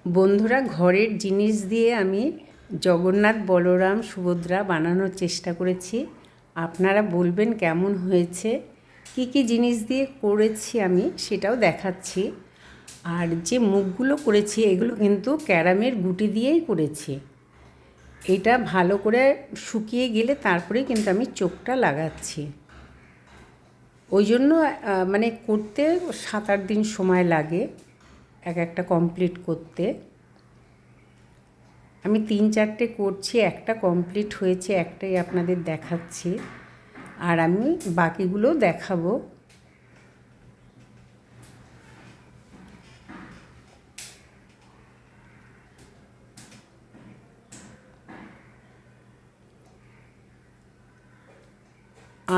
বন্ধুরা, ঘরের জিনিস দিয়ে আমি জগন্নাথ বলরাম সুভদ্রা বানানোর চেষ্টা করেছি। আপনারা বলবেন কেমন হয়েছে। কি কি জিনিস দিয়ে করেছি আমি সেটাও দেখাচ্ছি। আর যে মুখগুলো করেছি এগুলো কিন্তু ক্যারামের গুটি দিয়েই করেছি। এটা ভালো করে শুকিয়ে গেলে তারপরে কিন্তু আমি চোখটা লাগাচ্ছি। ওই জন্য মানে করতে 7-8 দিন সময় লাগে একটা কমপ্লিট করতে। আমি 3-4টে করছি, একটা কমপ্লিট হয়েছে, একটাই আপনাদের দেখাচ্ছি, আর আমি বাকিগুলো দেখাবো।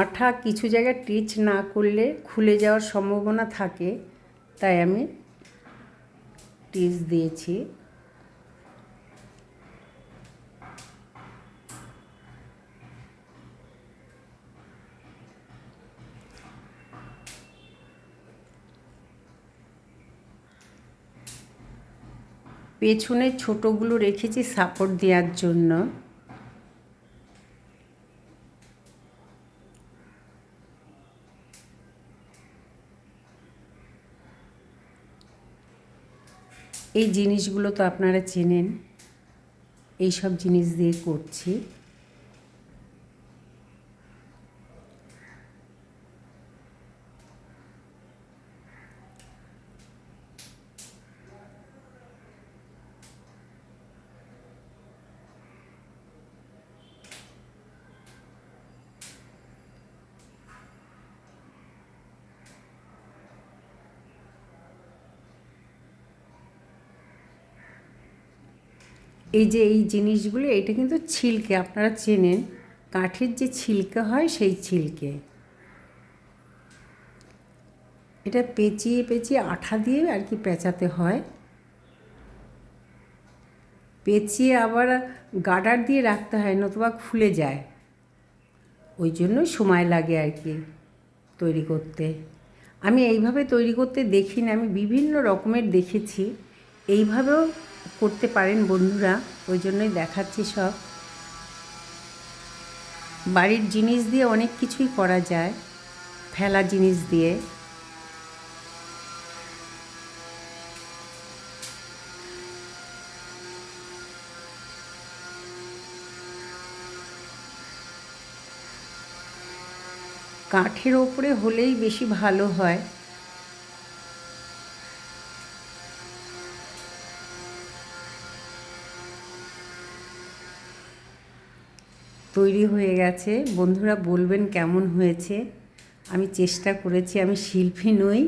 আঠা কিছু জায়গায় টিচ না করলে খুলে যাওয়ার সম্ভাবনা থাকে, তাই আমি টিচ দিয়েছি। পেছনে ছোটোগুলো রেখেছি সাপোর্ট দেওয়ার জন্য। এই জিনিসগুলো তো আপনারা চেনেন, এই সব জিনিস দিয়ে করছি। এই যে এই জিনিসগুলো, এটা কিন্তু ছিলকে, আপনারা চেনেন, কাঠের যে ছিলকে হয় সেই ছিলকে। এটা পেঁচিয়ে পেঁচিয়ে আঠা দিয়ে আর কি পেঁচাতে হয়, পেঁচিয়ে আবার গার্ডার দিয়ে রাখতে হয়, নতুবা খুলে যায়। ওই জন্য সময় লাগে আর কি তৈরি করতে। আমি এইভাবে তৈরি করতে দেখিনি, আমি বিভিন্ন রকমের দেখেছি। এইভাবেও করতে পারেন বন্ধুরা, ওই জন্যই দেখাচ্ছি সব। বাড়ির জিনিস দিয়ে অনেক কিছুই করা যায়, ফেলা জিনিস দিয়ে। কাঠের ওপরে হলেই বেশি ভালো হয়। তৈরি হয়ে গেছে, বন্ধুরা বলবেন কেমন হয়েছে। আমি চেষ্টা করেছি, আমি শিল্পী নই,